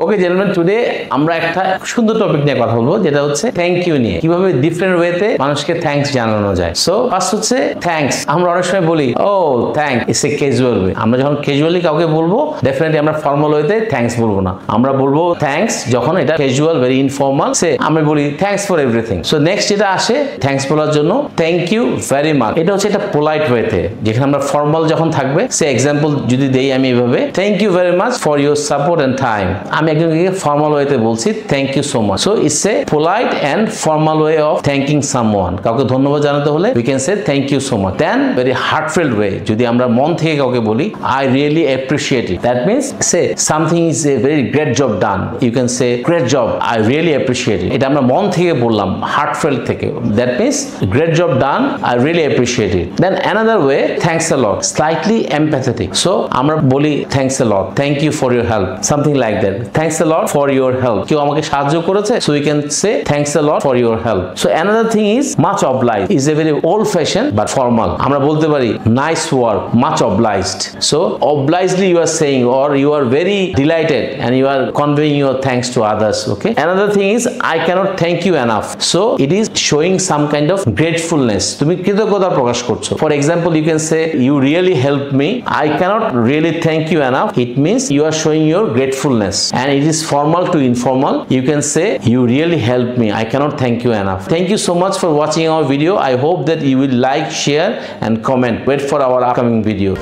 ওকে gentleman, today আমরা একটা সুন্দর টপিক নিয়ে কথা বলবো, যেটা হচ্ছে থ্যাংক ইউ নিয়ে, কিভাবে ডিফারেন্ট ওয়েতে মানুষকে থ্যাঙ্কস জানানো যায়। সো ফার্স্ট হচ্ছে থ্যাঙ্কস। আমরা অনেক সময় বলি oh thank, it's a casual way. আমরা যখন ক্যাজুয়ালি কাউকে বলবো, ডেফিনেটলি আমরা ফর্মাল ওয়েতে থ্যাঙ্কস বলবো না, আমরা বলবো থ্যাঙ্কস যখন এটা ক্যাজুয়াল, ভেরি ইনফর্মাল। সে আমরা বলি thanks for everything. So next যেটা আসে থ্যাঙ্কস বলার জন্য, থ্যাংক ইউ ভেরি মাচ। এটা হচ্ছে একটা পোলাইট ওয়েতে, যেখানে আমরা ফর্মাল যখন থাকবে, সে এক্সাম্পল যদি দেই আমি এভাবে, thank you very much for your support and time. আমি একজনকে ফর্মাল ওয়েতে বলছি thank you so much. So it's a polite and formal way of thanking someone. কাউকে ধন্যবাদ জানাতে হলে we can say thank you so much. Then very heartfelt way, যদি আমরা মন থেকে কাউকে বলি I really appreciate it, that means say something is a very great job done, you can say great job, I really appreciate it. এটা আমরা মন থেকে বললাম, হার্টফেল্ট থেকে, that means great job done, I really appreciate it. Then another way, thanks a lot, slightly empathetic. So আমরা বলি thanks a lot, thank you for your help, something like that, thanks a lot for your help. কেউ আমাকে সাহায্য করেছে, so you can say thanks a lot for your help. So another thing is much obliged, is a very old fashion but formal. আমরা বলতে পারি nice work, much obliged. So obligedly you are saying, or you are very delighted and you are conveying your thanks to others. Okay, another thing is I cannot thank you enough. So it is showing some kind of gratefulness. তুমি কৃতজ্ঞতা প্রকাশ করছো। For example, you can say you really helped me, I cannot really thank you enough. It means you are showing your gratefulness, and it is formal to informal. You can say you really helped me, I cannot thank you enough. Thank you so much for watching our video. I hope that you will like, share and comment. Wait for our upcoming video.